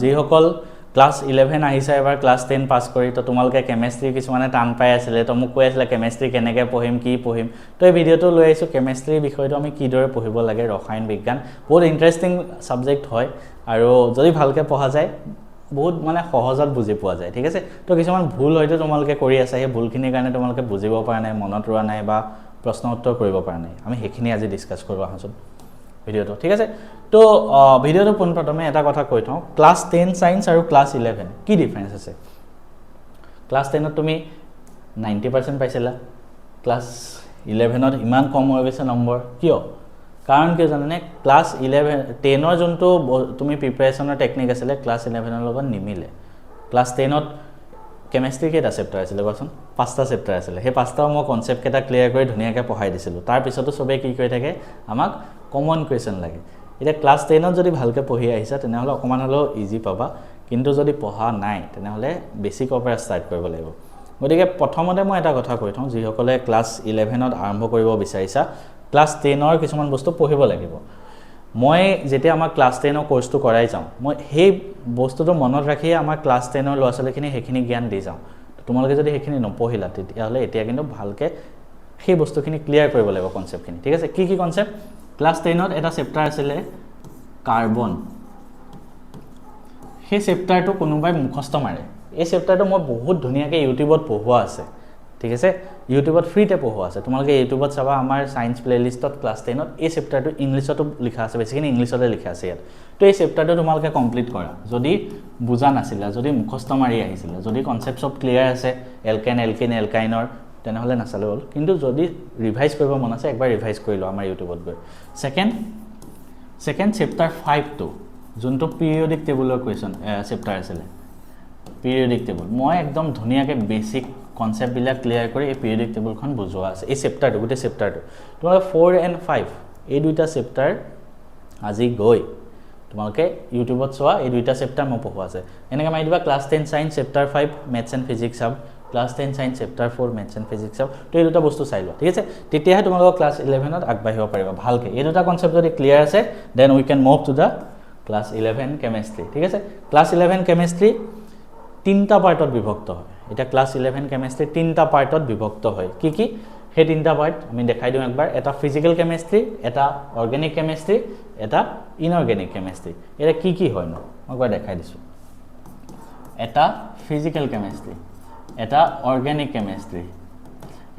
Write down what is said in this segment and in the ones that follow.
যিসকল ক্লাছ 11 আহিছে এবাৰ ক্লাছ 10 পাছ কৰি তো তোমালোকে কেমেষ্ট্ৰি কিছুমানে টান পাই আছিলে তো মোক কৈ আছিলে কেমেষ্ট্ৰি কেনেকৈ পঢ়িম কি পঢ়িম তো এই ভিডিঅ'টো লৈ আহিছোঁ কেমেষ্ট্ৰি বিষয়টো আমি কিদৰে পঢ়িব লাগে ৰসায়ন বিজ্ঞান বহুত ইণ্টাৰেষ্টিং ছাবজেক্ট হয় আৰু যদি ভালকৈ পঢ়া যায় বহুত মানে সহজত বুজি পোৱা যায় ঠিক আছে তো কিছুমান ভুল হয়তো তোমালোকে কৰি আছে সেই ভুলখিনিৰ কাৰণে তোমালোকে বুজিব পৰা নাই মনত ৰোৱা নাই বা প্ৰশ্ন উত্তৰ কৰিব পৰা নাই আমি সেইখিনি আজি ডিছকাছ কৰিব আহোঁচোন ভিডিঅ'টো ঠিক আছে তো ভিডিঅ'টো পোনপ্ৰথমে এটা কথা কৈ থওঁ ক্লাছ 10 সায়েন্স আৰু ক্লাছ 11 কি ডিফাৰেন্স আছে ক্লাছ 10 ত তুমি 90% পাইছিলা ক্লাছ 11 ত ইমান কম হৈ গৈছে নম্বৰ কিয় কাৰণ কি জানেনে ক্লাছ 11 10 ৰ যোনটো তুমি প্ৰিপাৰেচনৰ টেকনিক আছিলে ক্লাছ 11 ৰ লগত নিমিলে ক্লাছ 10 ত কেমেষ্ট্ৰি কেইটা চেপ্টাৰ আছিলে কোৱাচোন 5টা চেপ্টাৰ আছিলে সেই 5টা মই কনসেপ্ট কেইটা ক্লিয়াৰ কৰি ধুনীয়াকৈ পঢ়াই দিছিলোঁ তাৰ পিছতো সবে কি কৰি থাকে আমাক কমন কোৱেশ্চন লাগে এটা ক্লাছ 10 ত যদি ভালকৈ পঢ়ি আহিছা তেনেহলে অকমান হলো ইজি পাবা কিন্তু যদি পঢ়া নাই তেনেহলে বেসিকৰ পৰা ষ্টাৰ্ট কৰিব লাগিব গতিকে প্ৰথমতে মই এটা কথা কৈ থওঁ যিসকলে ক্লাছ 11 ত আৰম্ভ কৰিব বিচাৰিছা ক্লাছ 10 ৰ কিছুমান বস্তু পঢ়িব লাগিব মই যেতিয়া আমাৰ ক্লাছ 10 ৰ কোৰ্সটো কৰাই যাওঁ মই সেই বস্তুটো মনত ৰাখি আমাৰ ক্লাছ 10 ৰ ল'ৰা-ছোৱালীখিনি সেইখিনি জ্ঞান দি যাওঁ তোমালোকে যদি সেইখিনি নপঢ়িলা তেতিয়াহলে এতিয়া কিন্তু ভালকৈ সেই বস্তুখিনি ক্লিয়াৰ কৰিব লাগিব কনসেপ্টখিনি ঠিক আছে কি কনসেপ্ট ক্লাছ 10 ত এটা চেপ্টাৰ আছিলে কাৰ্বন সেই চেপ্টাৰটো কোনোবাই মুখস্থ মাৰে এই চেপ্টাৰটো মই বহুত ধুনীয়াকৈ ইউটিউবত পঢ়োৱা আছে ঠিক আছে ইউটিউবত ফ্ৰীতে পঢ়োৱা আছে তোমালোকে ইউটিউবত চাবা আমাৰ সায়েন্স প্লেলিষ্টত ক্লাছ 10 ত এই চেপ্টাৰটো ইংলিছতো লিখা আছে বেছিখিনি ইংলিছতে লিখা আছে ইয়াত তো এই চেপ্টাৰটো তোমালোকে কমপ্লিট কৰা যদি বুজা নাছিলা যদি মুখস্থ মাৰি আহিছিলা যদি কনসেপ্ট সব ক্লিয়াৰ আছে এলকেন এলকাইনৰ তেনেহলে নাচালে হ'ল কিন্তু যদি ৰিভাইজ কৰিব মন আছে একবাৰ ৰিভাইজ কৰি লও আমাৰ ইউটিউবত গৈ সেকেন্ড চেপ্টাৰ 5 টো যোনটো পিৰিয়ডিক টেবুলৰ কোৱেশ্চন চেপ্টাৰ আছিলে পিৰিয়ডিক টেবুল মই একদম ধুনীয়াকৈ বেসিক কনসেপ্ট বিলাক ক্লিয়াৰ কৰি এই পিৰিয়ডিক টেবুলখন বুজোৱা আছে এই চেপ্টাৰটো গোটে চেপ্টাৰটো তোমালোকে 4 and 5 এই দুইটা চেপ্টাৰ আজি গৈ তোমালোকে ইউটিউবত চোৱা এই দুইটা চেপ্টাৰ মই পঢ়োৱা আছে এনেকৈ মাৰি দিবা class 10 science chapter 5 maths and physics sub class 10 science chapter 4 maths and physics sub তো এই দুটা বস্তু চাই লোৱা ঠিক আছে তেতিয়াহে তোমালোকে ক্লাছ 11 ত আগবাঢ়িব পাৰিবা ভালকৈ এই দুটা কনসেপ্ট যদি ক্লিয়াৰ আছে then we can move to the class 11 chemistry ঠিক আছে ক্লাছ 11 কেমিষ্ট্ৰি তিনটা পাৰ্টত বিভক্ত হয় এটা ক্লাছ 11 কেমিষ্ট্ৰি তিনটা পাৰ্টত বিভক্ত হয় কি সেই তিনটা পাৰ্ট আমি দেখাই দিম একবাৰ এটা ফিজিক্যাল কেমিষ্ট্ৰি এটা অৰ্গেনিক কেমিষ্ট্ৰি এটা ইনঅৰ্গেনিক কেমিষ্ট্ৰি এটা কি হয় ন মই একবাৰ দেখাই দিছো এটা ফিজিক্যাল কেমিষ্ট্ৰি এটা অৰ্গেনিক কেমিষ্ট্ৰি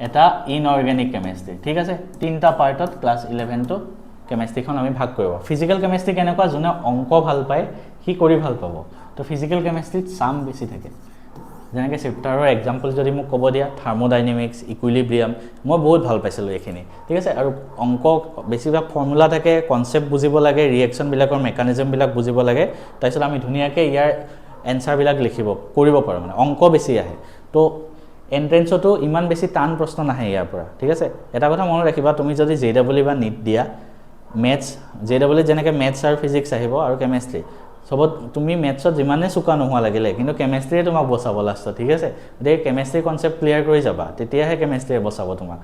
এটা ইনঅৰ্গেনিক কেমিষ্ট্ৰি ঠিক আছে তিনটা পাৰ্টত ক্লাছ 11 টো কেমিষ্ট্ৰিখন আমি ভাগ কৰিব ফিজিক্যাল কেমিষ্ট্ৰি কেনেকুৱা যোনে অংক ভাল পায় কি কৰি ভাল পাব তো ফিজিক্যাল কেমিষ্ট্ৰিত সাম বেছি থাকে যেনেকৈ চেপ্টাৰৰ এক্সাম্পল যদি মোক ক'ব দিয়া থাৰ্মোডাইনামিক্স ইকুইলিব্ৰিয়াম মই বহুত ভাল পাইছিলোঁ এইখিনি ঠিক আছে আৰু অংক বেছিভাগ ফৰ্মুলা থাকে কনসেপ্ট বুজিব লাগে ৰিয়েকশ্যনবিলাকৰ মেকানিজমবিলাক বুজিব লাগে তাৰপিছত আমি ধুনীয়াকৈ ইয়াৰ এনসাৰবিলাক লিখিব কৰিব পাৰোঁ মানে অংক বেছি আহে তো এন্ট্ৰেন্সতো ইমান বেছি টান প্ৰশ্ন নাহে ইয়াৰ পৰা ঠিক আছে এটা কথা মনত ৰাখিবা তুমি যদি জেডব্লিউ বা নিট দিয়া মেথছ জেডব্লিউ যেনেকৈ মেথছ আৰু ফিজিক্স আহিব আৰু কেমিষ্ট্ৰি সবত তুমি মেথছত যিমানে চুকা নোহোৱা লাগিলে কিন্তু কেমিষ্ট্ৰিয়ে তোমাক বচাব লাষ্টত ঠিক আছে গতিকে কেমিষ্ট্ৰি কনসেপ্ট ক্লিয়াৰ কৰি যাবা তেতিয়াহে কেমিষ্ট্ৰিয়ে বচাব তোমাক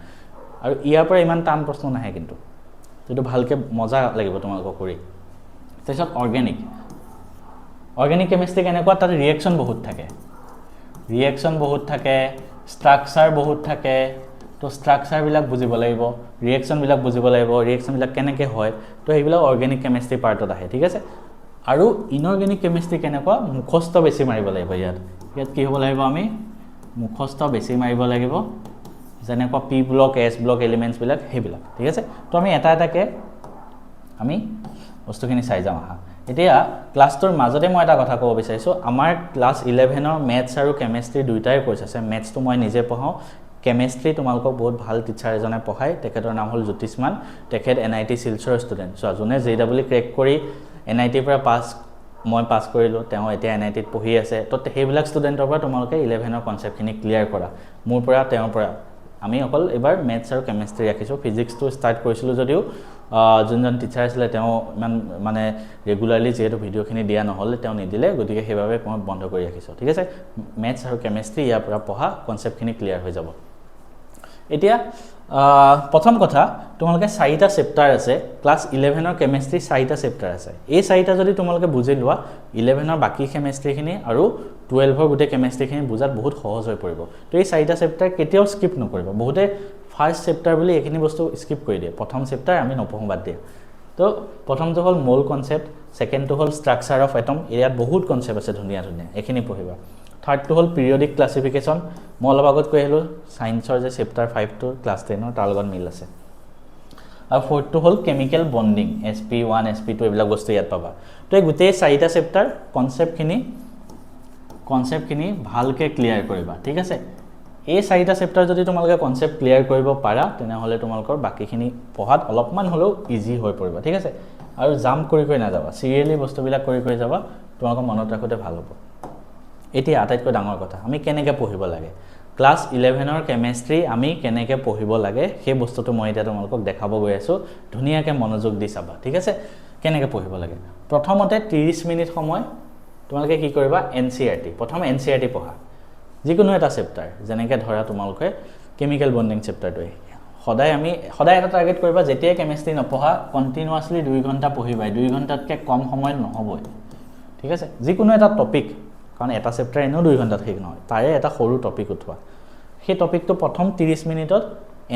আৰু ইয়াৰ পৰা ইমান টান প্ৰশ্ন নাহে কিন্তু যেটো ভালকৈ মজা লাগিব তোমালোকক কৰি তাৰপিছত অৰ্গেনিক কেমিষ্ট্ৰি কেনেকুৱা তাত ৰিয়েকশ্যন বহুত থাকে ষ্ট্ৰাকচাৰ বহুত থাকে তো ষ্ট্ৰাকচাৰবিলাক বুজিব লাগিব ৰিয়েকশ্যনবিলাক বুজিব লাগিব ৰিয়েকশ্যনবিলাক কেনেকৈ হয় তো এইবিলাক অৰ্গেনিক কেমিষ্ট্ৰি পাৰ্টত আহে ঠিক আছে আৰু ইনঅৰ্গেনিক কেমিষ্ট্ৰি কেনেকুৱা মুখস্থ বেছি মাৰিব লাগিব ইয়াত কি হ'ব লাগিব আমি মুখস্থ বেছি মাৰিব লাগিব যেনেকুৱা পি ব্লক এছ ব্লক এলিমেণ্টছবিলাক সেইবিলাক ঠিক আছে তো আমি এটাকৈ আমি বস্তুখিনি চাই যাওঁ আহা এতিয়া ক্লাছটোৰ মাজতে মই এটা কথা ক'ব বিচাৰিছোঁ আমাৰ ক্লাছ 11 ৰ মেথছ আৰু কেমিষ্ট্ৰি দুইটাই কোৰ্স আছে মেথছটো মই নিজে পঢ়াওঁ কেমিষ্ট্ৰি তোমালোকক বহুত ভাল টিচাৰ এজনে পঢ়ায় তেখেতৰ নাম হ'ল জ্যোতিষমান তেখেত NIT শিলচৰ ষ্টুডেণ্ট চ' যোনে JEE ক্ৰেক কৰি NIT পৰা মই পাছ কৰিলোঁ তেওঁ এতিয়া NIT ত পঢ়ি আছে তো সেইবিলাক ষ্টুডেণ্টৰ পৰা তোমালোকে 11 ৰ কনসেপ্টখিনি ক্লিয়াৰ কৰা মোৰ পৰা তেওঁৰ পৰা আমি অকল এবাৰ মেথছ আৰু কেমিষ্ট্ৰি ৰাখিছোঁ ফিজিক্সটো ষ্টাৰ্ট কৰিছিলোঁ যদিও যোনজন টিচাৰ আছিলে তেওঁ ইমান মানে ৰেগুলাৰলি যেহেতু ভিডিঅ'খিনি দিয়া নহ'লে তেওঁ নিদিলে গতিকে সেইবাবে মই বন্ধ কৰি ৰাখিছোঁ ঠিক আছে মেথছ আৰু কেমিষ্ট্ৰি ইয়াৰ পৰা পঢ়া কনসেপ্টখিনি ক্লিয়াৰ হৈ যাব এতিয়া প্ৰথম কথা তোমালোকে 4টা চেপ্টাৰ আছে ক্লাছ 11ৰ কেমিষ্ট্ৰি 4টা চেপ্টাৰ আছে এই 4টা যদি তোমালোকে বুজি লোৱা 11ৰ বাকি কেমিষ্ট্ৰিখিনি আৰু 12ৰ গোটেই কেমিষ্ট্ৰিখিনি বুজাত বহুত সহজ হৈ পৰিব তো এই 4টা চেপ্টাৰ কেতিয়াও স্কিপ নকৰিবা বহুতে ফাৰ্ষ্ট চেপ্টাৰ বুলি এইখিনি বস্তু স্কিপ কৰি দিয়ে প্ৰথম চেপ্টাৰ আমি নপঢ়ো বাদ দিয়ে তো প্ৰথমটো হ'ল মোল কনসেপ্ট সেকেন্ডটো হ'ল স্ট্ৰাকচাৰ অফ এটম ইয়াত বহুত কনসেপ্ট আছে ধুনীয়া ধুনীয়া এইখিনি পঢ়িবা থাৰ্ডটো হ'ল পিৰিয়ডিক ক্লাছিফিকেশ্যন মই অলপ আগত কৈ আহিলোঁ সায়েন্সৰ যে চেপ্টাৰ 5টো ক্লাছ 10ৰ তাৰ লগত মিল আছে আৰু ফ'ৰ্থটো হ'ল কেমিকেল বন্ডিং SP1 SP2 এইবিলাক বস্তু ইয়াত পাবা তো এই গোটেই 4টা চেপ্টাৰ কনসেপ্টখিনি ভালকে ক্লিয়াৰ কৰিবা ঠিক আছে এই 4টা চেপ্টাৰ যদি তোমালোকে কনসেপ্ট ক্লিয়াৰ কৰিব পাৰা তেনেহলে তোমালোকৰ বাকিখিনি পঢ়াত অলপমান হলেও ইজি হৈ পৰিব ঠিক আছে আৰু জাম্প কৰি নাযাবা সিৰিয়ালি বস্তুবিলাক কৰি যাবা তোমালোকৰ মনত ৰাখোতে ভাল হ'ব এতিয়া আটাইতকৈ ডাঙৰ কথা আমি কেনেকৈ পঢ়িব লাগে ক্লাছ 11ৰ কেমিষ্ট্ৰি আমি কেনেকৈ পঢ়িব লাগে সেই বস্তুটো মই এতিয়া তোমালোকক দেখাব গৈ আছো ধুনীয়াকৈ মনোযোগ দি চাবা ঠিক আছে কেনেকৈ পঢ়িব লাগে প্ৰথমতে 30 মিনিট সময় তোমালোকে কি কৰিবা এনসিআৰটি প্ৰথম এনসিআৰটি পঢ়া যিকোনো এটা চেপ্টাৰ যেনেকৈ ধৰা তোমালোকে কেমিকেল বন্ডিং চেপ্টাৰটোৱে সদায় এটা টাৰ্গেট কৰিবা যেতিয়া কেমিষ্ট্ৰি নপঢ়া কন্টিনিউয়াছলি 2 ঘণ্টা পঢ়িবা 2 ঘণ্টাতকৈ কম সময় নহবই ঠিক আছে যিকোনো এটা টপিক কাৰণ এটা চেপ্টাৰ এনেও 2 ঘণ্টাত শেষ নহয় তাৰে এটা সৰু টপিক উঠোৱা সেই টপিকটো প্ৰথম 30 মিনিটত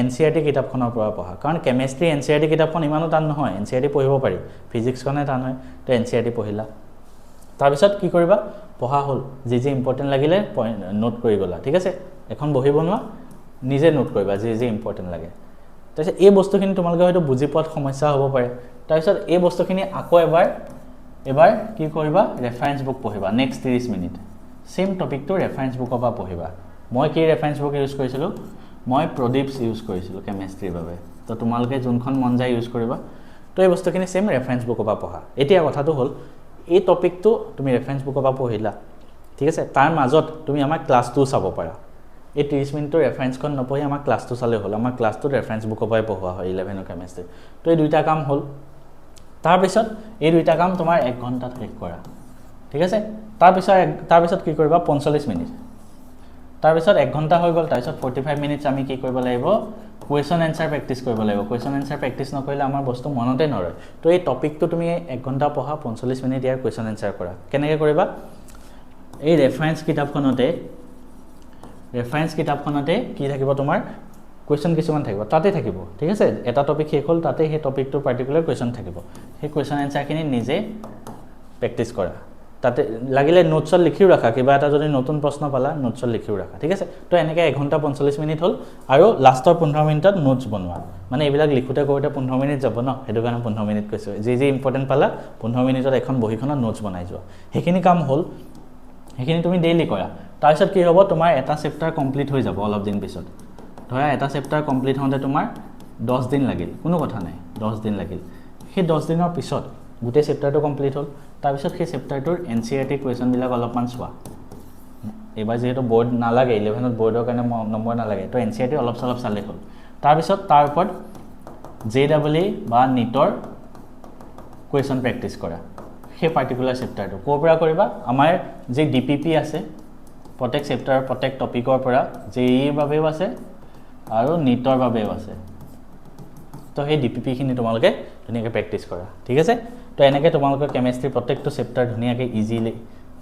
এনসিআৰটি কিতাপখনৰ পৰা পঢ়া কাৰণ কেমিষ্ট্ৰি এনসিআৰটি কিতাপখন ইমানো টান নহয় এনসিআৰটি পঢ়িব পাৰি ফিজিক্সখনে টান হয় তো এনসিআৰটি পঢ়িলা তাৰপিছত কি কৰিবা পঢ়া হ'ল যি ইম্পৰ্টেন্ট লাগিলে নোট কৰি গলা ঠিক আছে এখন বহি বনোৱা নিজে নোট কৰিবা যি ইম্পৰ্টেন্ট লাগে তাৰপিছত এই বস্তুখিনি তোমালোকে হয়তো বুজি পোৱাত সমস্যা হ'ব পাৰে তাৰপিছত এই বস্তুখিনি আকৌ এবাৰ কি কৰিবা ৰেফাৰেন্স বুক পঢ়িবা নেক্সট 30 মিনিট সেম টপিকটো ৰেফাৰেন্স বুকৰ পৰা পঢ়িবা মই কি ৰেফাৰেন্স বুক ইউজ কৰিছিলো মই প্ৰদীপছ ইউজ কৰিছিলো কেমিষ্ট্ৰিৰ বাবে তো তোমালোকে যোনখন মন যায় ইউজ কৰিবা তো এই বস্তুখিনি সেম ৰেফাৰেন্স বুকৰ পৰা পঢ়া এতিয়া কথাটো হ'ল এই টপিকটো তুমি ৰেফাৰেন্স বুকৰ পৰা পঢ়িলা ঠিক আছে তাৰ মাজত তুমি আমাৰ ক্লাছ 2 চাব পাৰা এই 30 মিনিটৰ ৰেফাৰেন্সখন নপঢ়ি আমাৰ ক্লাছ 2 চালে হ'ল আমাৰ ক্লাছ 2 ৰেফাৰেন্স বুকৰ পৰাই পঢ়োৱা হয় 11ৰ কেমিষ্ট্ৰি তো এই দুইটা কাম হ'ল তাৰপিছত এই দুইটা কাম তোমাৰ 1 ঘণ্টাত শেষ কৰা ঠিক আছে তাৰপিছত কি কৰিবা 45 মিনিট তাৰপিছত 1 ঘণ্টা হৈ গ'ল তাৰপিছত 45 মিনিটছ আমি কি কৰিব লাগিব কোৱেশ্চন এনসাৰ প্ৰেক্টিছ কৰিব লাগিব কোৱেশ্চন এনসাৰ প্ৰেক্টিছ নকৰিলে আমাৰ বস্তু মনতে নৰয় তো এই টপিকটো তুমি 1 ঘণ্টা পঢ়া 45 মিনিট ইয়াৰ কোৱেশ্চন এনসাৰ কৰা কেনেকৈ কৰিবা এই ৰেফাৰেন্স কিতাপখনতে কি থাকিব তোমাৰ কোৱেশ্চন কিছুমান থাকিব তাতে থাকিব ঠিক আছে এটা টপিক শেষ হ'ল তাতে সেই টপিকটো পাৰ্টিকুলাৰ কোৱেশ্চন থাকিব সেই কোৱেশ্চন এনসাৰখিনি নিজে প্ৰেক্টিছ কৰা তাতে লাগিলে নোটছত লিখিও ৰাখা কিবা এটা যদি নতুন প্ৰশ্ন পালা নোটছত লিখিও ৰাখা ঠিক আছে তো এনেকৈ 1 ঘণ্টা 45 মিনিট হ'ল আৰু লাষ্টৰ 15 মিনিটত নোটছ বনোৱা মানে এইবিলাক লিখোতে কৰোতে 15 মিনিট যাব ন সেইটো কাৰণে 15 মিনিট কৈছো যি ইম্পৰ্টেন্ট পালা 15 মিনিটত এখন বহিখনত নোটছ বনাই যোৱা সেইখিনি কাম হ'ল সেইখিনি তুমি ডেইলি কৰা তাৰপিছত কি হ'ব তোমাৰ এটা চেপ্টাৰ কমপ্লিট হৈ যাব অলপ দিন পিছত ধৰা এটা চেপ্টাৰ কমপ্লিট হওঁতে তোমাৰ 10 দিন লাগিল কোনো কথা নাই 10 দিন লাগিল সেই 10 দিনৰ পিছত গোটেই চেপ্টাৰটো কমপ্লিট হ'ল তাৰপিছত সেই চেপ্টাৰটোৰ এনসিআৰটি কুৱেশ্যনবিলাক অলপমান চোৱা এবাৰ যেহেতু বোৰ্ড নালাগে 11ত বোৰ্ডৰ কাৰণে নম্বৰ নালাগে তো এনসিআৰটি অলপ চলপ চালে হ'ল তাৰপিছত তাৰ ওপৰত JEE বা নিটৰ কুৱেশ্যন প্ৰেক্টিছ কৰা সেই পাৰ্টিকুলাৰ চেপ্টাৰটো ক'ৰ পৰা কৰিবা আমাৰ যে ডিপিপি আছে প্ৰত্যেক চেপ্টাৰ প্ৰত্যেক টপিকৰ পৰা JEEৰ বাবেও আছে আৰু নিটৰ বাবেও আছে তো সেই ডিপিপিখিনি তোমালোকে ধুনীয়াকৈ প্ৰেক্টিছ কৰা ঠিক আছে তো এনেকৈ তোমালোকৰ কেমিষ্ট্ৰি প্ৰত্যেকটো চেপ্টাৰ ধুনীয়াকৈ ইজিলি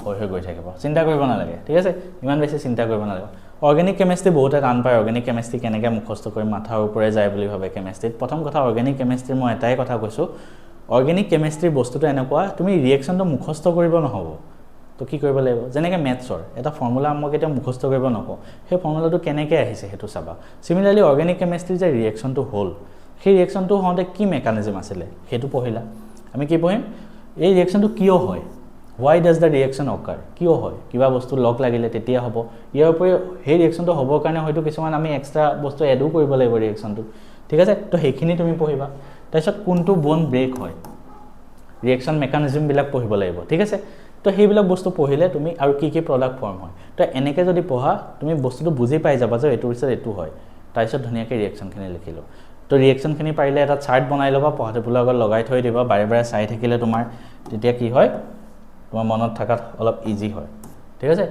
হৈ গৈ থাকিব চিন্তা কৰিব নালাগে ঠিক আছে ইমান বেছি চিন্তা কৰিব নালাগে অৰ্গেনিক কেমিষ্ট্ৰি বহুতে টান পায় অৰ্গেনিক কেমিষ্ট্ৰি কেনেকৈ মুখস্থ কৰি মাথাৰ ওপৰে যায় বুলি ভাবে কেমিষ্ট্ৰিত প্ৰথম কথা অৰ্গেনিক কেমিষ্ট্ৰি মই এটাই কথা কৈছোঁ অৰ্গেনিক কেমিষ্ট্ৰি বস্তুটো এনেকুৱা তুমি ৰিয়েকশ্যনটো মুখস্থ কৰিব নহ'ব তো কি কৰিব লাগিব যেনেকৈ মেথছৰ এটা ফৰ্মুলা মই কেতিয়াও মুখস্থ কৰিব নকওঁ সেই ফৰ্মুলাটো কেনেকৈ আহিছে সেইটো চাবা সিমিলাৰলি অৰ্গেনিক কেমিষ্ট্ৰি যে ৰিয়েকশ্যনটো হ'ল সেই ৰিয়েকশ্যনটো হওঁতে কি মেকানিজম আছিলে সেইটো পঢ়িলা আমি কি পঢ়িম এই ৰিয়েকশ্যনটো কিয় হয় why does the reaction occur কিয় হয় কিবা বস্তু লগ লাগিলে তেতিয়া হ'ব ইয়াৰ উপৰি সেই ৰিয়েকশ্যনটো হ'বৰ কাৰণে হয়তো কিছুমান আমি এক্সট্ৰা বস্তু এডো কৰিব লাগিব ৰিয়েকশ্যনটো ঠিক আছে তো সেইখিনি তুমি পঢ়িবা তাৰপিছত কোনটো বন ব্ৰেক হয় ৰিয়েকশ্যন মেকানিজমবিলাক পঢ়িব লাগিব ঠিক আছে তো সেইবিলাক বস্তু পঢ়িলে তুমি আৰু কি প্ৰডাক্ট ফৰ্ম হয় তো এনেকৈ যদি পঢ়া তুমি বস্তুটো বুজি পাই যাবা যে এইটোৰ পিছত এইটো হয় তাৰপিছত ধুনীয়াকৈ ৰিয়েকশ্যনখিনি লিখিলো তো ৰিয়েকশ্যনখিনি পাৰিলে এটা চাৰ্ট বনাই ল'বা পঢ়া টেবুলৰ আগত লগাই থৈ দিবা বাৰে বাৰে চাই থাকিলে তোমাৰ তেতিয়া কি হয় তোমাৰ মনত থাকাত অলপ ইজি হয় ঠিক আছে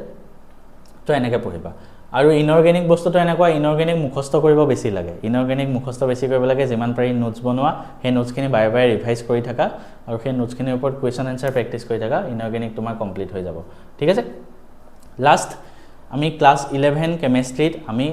তো এনেকৈ পঢ়িবা আৰু ইনঅৰ্গেনিক বস্তুটো এনেকুৱা ইনঅৰ্গেনিক মুখস্থ কৰিব বেছি লাগে ইনঅৰ্গেনিক মুখস্থ বেছি কৰিব লাগে যিমান পাৰি নোটছ বনোৱা সেই নোটছখিনি বাৰে বাৰে ৰিভাইজ কৰি থাকা আৰু সেই নোটছখিনিৰ ওপৰত কুৱেশ্যন এনচাৰ প্ৰেক্টিছ কৰি থাকা ইনঅৰ্গেনিক তোমাৰ কমপ্লিট হৈ যাব ঠিক আছে লাষ্ট আমি ক্লাছ 11 কেমেষ্ট্ৰিত আমি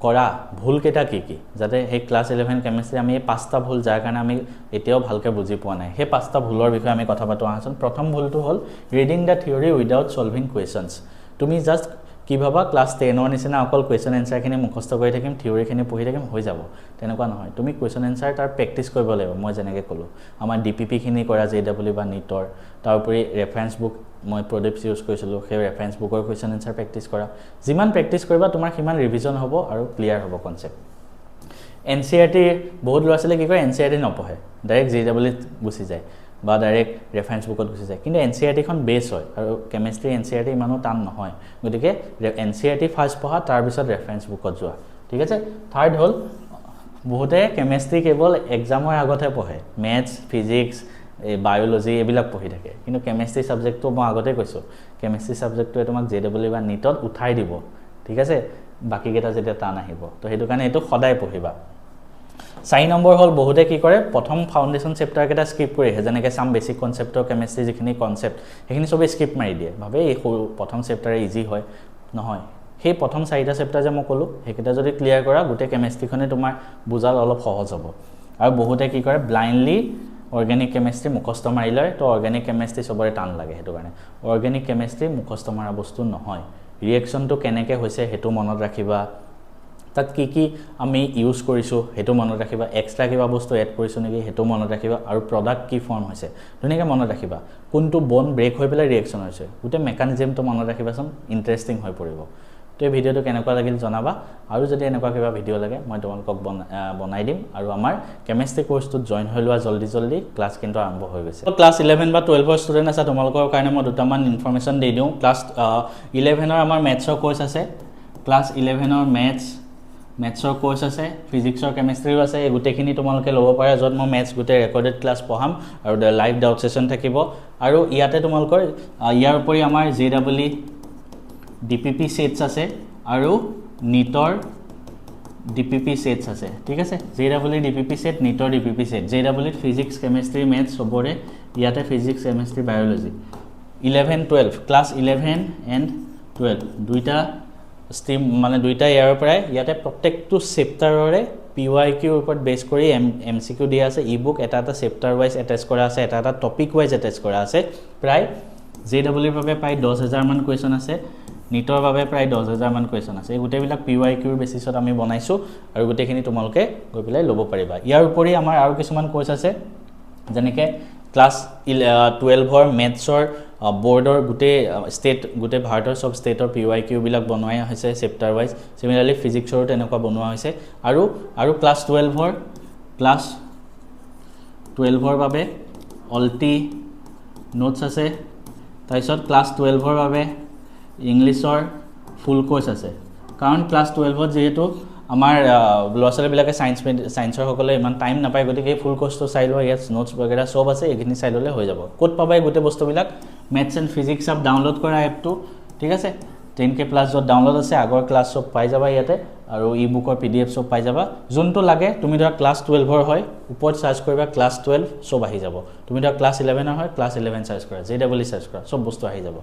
কৰা ভুল কেইটা কি কি যাতে সেই ক্লাছ 11 কেমেষ্ট্ৰি আমি এই পাঁচটা ভুল যাৰ কাৰণে আমি এতিয়াও ভালকৈ বুজি পোৱা নাই সেই পাঁচটা ভুলৰ বিষয়ে আমি কথা পাতো আহাচোন প্ৰথম ভুলটো হ'ল reading the theory without solving questions তুমি জাষ্ট কি ভাবা ক্লাছ 10 নিচিনা অকল কুৱেশ্যন এনচাৰখিনি মুখস্থ কৰি থাকিম থিয়ৰীখিনি পঢ়ি থাকিম হৈ যাব তেনেকুৱা নহয় তুমি কুৱেশ্যন এনচাৰ তাৰ প্ৰেক্টিছ কৰিব লাগিব মই যেনেকৈ ক'লোঁ আমাৰ ডিপিপিখিনি কৰা JW বা নিটৰ তাৰ উপৰি ৰেফাৰেঞ্চ বুক মই প্ৰডিপছ ইউজ কৰিছিলোঁ সেই ৰেফাৰেঞ্চ বুকৰ কুৱেশ্যন এনচাৰ প্ৰেক্টিছ কৰা যিমান প্ৰেক্টিছ কৰিবা তোমাৰ সিমান ৰিভিজন হ'ব আৰু ক্লিয়াৰ হ'ব কনচেপ্ট NCERT বহুত ল'ৰা ছোৱালীয়ে কি কৰে NCERT নপঢ়ে ডাইৰেক্ট JW গুচি যায় বা ডাইৰেক্ট ৰেফাৰেঞ্চ বুকত গুচি যায় কিন্তু NCERTখন বেছ হয় আৰু কেমেষ্ট্ৰি NCERT ইমানো টান নহয় গতিকে NCERT ফাৰ্ষ্ট পঢ়া তাৰপিছত ৰেফাৰেঞ্চ বুকত যোৱা ঠিক আছে থাৰ্ড হ'ল বহুতে কেমেষ্ট্ৰি কেৱল এক্সামৰ আগতহে পঢ়ে মেথছ ফিজিক্স বায়'লজি এইবিলাক পঢ়ি থাকে কিন্তু কেমেষ্ট্ৰি ছাবজেক্টটো মই আগতে কৈছোঁ কেমেষ্ট্ৰি ছাবজেক্টটোৱে তোমাক JW বা নিটত উঠাই দিব ঠিক আছে বাকীকেইটা যেতিয়া টান আহিব তো সেইটো কাৰণে এইটো সদায় পঢ়িবা 4 নম্বৰ হ'ল বহুতে কি কৰে প্ৰথম ফাউণ্ডেশ্যন চেপ্টাৰ কেইটা স্কিপ কৰি যেনেকৈ some basic concept of chemistry যিখিনি কনসেপ্ট সেইখিনি সবে স্কিপ মাৰি দিয়ে ভাবে এই প্ৰথম চেপ্টাৰে ইজি হয় নহয় সেই প্ৰথম 4টা চেপ্টাৰ যে মই ক'লোঁ সেইকেইটা যদি ক্লিয়াৰ কৰা গোটেই কেমিষ্ট্ৰিখনে তোমাৰ বুজাল অলপ সহজ হ'ব আৰু বহুতে কি কৰে ব্লাইণ্ডলি অৰ্গেনিক কেমিষ্ট্ৰি মুখস্থ মাৰি লয় তো অৰ্গেনিক কেমিষ্ট্ৰি সবৰে টান লাগে সেইটো কাৰণে অৰ্গেনিক কেমিষ্ট্ৰি মুখস্থ মাৰা বস্তু নহয় ৰিয়েকশ্যনটো কেনেকৈ হৈছে সেইটো মনত ৰাখিবা তাত কি কি আমি ইউজ কৰিছোঁ সেইটো মনত ৰাখিবা এক্সট্ৰা কিবা বস্তু এড কৰিছোঁ নেকি সেইটো মনত ৰাখিবা আৰু প্ৰডাক্ট কি ফৰ্ম হৈছে ধুনীয়াকৈ মনত ৰাখিবা কোনটো বন ব্ৰেক হৈ পেলাই ৰিয়েকশ্যন হৈছে গোটেই মেকানিজমটো মনত ৰাখিবাচোন ইণ্টাৰেষ্টিং হৈ পৰিব তো এই ভিডিঅ'টো কেনেকুৱা লাগিল জনাবা আৰু যদি এনেকুৱা কিবা ভিডিঅ' লাগে মই তোমালোকক বনাই দিম আৰু আমাৰ কেমিষ্ট্ৰি কোৰ্সটোত জইন হৈ লোৱা জলদি ক্লাছ কিন্তু আৰম্ভ হৈ গৈছে ক্লাছ 11 বা 12 ষ্টুডেণ্ট আছে তোমালোকৰ কাৰণে মই দুটামান ইনফৰমেশ্যন দি দিওঁ ক্লাছ 11 আমাৰ মেথছৰ কোৰ্স আছে ক্লাছ 11 মেথছৰ কোৰ্স আছে ফিজিক্সৰ কেমিষ্ট্ৰিও আছে এই গোটেইখিনি তোমালোকে ল'ব পাৰে য'ত মই মেথছ গোটেই ৰেকৰ্ডেড ক্লাছ পঢ়াম আৰু লাইভ ডাউট সেশন থাকিব আৰু ইয়াতে তোমালোকৰ ইয়াৰ উপৰি আমাৰ JW DPP সেটছ আছে আৰু নিটৰ DPP সেটছ আছে ঠিক আছে JW DPP সেট নিটৰ DPP set JW physics chemistry maths সবৰে ইয়াতে physics chemistry biology 11 12 class 11 and 12 দুইটা ষ্ট্ৰীম মানে দুইটা ইয়াৰ পৰাই ইয়াতে প্ৰত্যেকটো চেপ্টাৰৰে PYQ ওপৰত বেছ কৰি MCQ দিয়া আছে ই-বুক এটা চেপ্টাৰ ওয়াইজ এটাচ কৰা আছে এটা টপিক ওয়াইজ এটাচ কৰা আছে প্ৰায় JW বাবে প্ৰায় 10000 মান কোৱেশ্চন আছে নিটৰ বাবে প্ৰায় 10000 মান কোৱেশ্চন আছে এই গোটেইবিলাক PYQ বেচিছত আমি বনাইছো আৰু গোটেইখিনি তোমালোকে গৈ পেলাই ল'ব পাৰিবা ইয়াৰ উপৰি আমাৰ আৰু কিছুমান কোৰ্স আছে যেনেকৈ ক্লাছ 12 মেথছৰ বোৰ্ডৰ গোটেই ভাৰতৰ সব ষ্টেটৰ PYQ বিলাক বনোৱাই হৈছে চেপ্টাৰ ওয়াইজ সিমিলাৰলি ফিজিক্সৰো তেনেকুৱা বনোৱা হৈছে আৰু ক্লাছ 12 বাবে অলটি নোটছ আছে তাৰপিছত ক্লাছ 12 বাবে ইংলিছৰ ফুল কোৰ্স আছে কাৰণ ক্লাছ 12 যেহেতু আমাৰ ল'ৰা ছোৱালীবিলাকে সায়েন্সৰ সকলে ইমান টাইম নাপায় গতিকে এই ফুল কোৰ্সটো চাই লোৱা ইয়াত নোটছ বগেৰা সব আছে এইখিনি চাই ল'লে হৈ যাব ক'ত পাবা এই গোটেই বস্তুবিলাক maths and physics up download কৰা এপটো ঠিক আছে 10K প্লাছ য'ত ডাউনলোড আছে আগৰ ক্লাছ সব পাই যাবা ইয়াতে আৰু ই-বুকৰ PDF সব পাই যাবা যোনটো লাগে তুমি ধৰা ক্লাছ 12 হয় ওপৰত সাৰ্চ কৰিবা ক্লাছ 12 সব আহি যাব তুমি ধৰা ক্লাছ 11 হয় ক্লাছ 11 সাৰ্চ কৰা JW সাৰ্চ কৰা সব বস্তু আহি যাব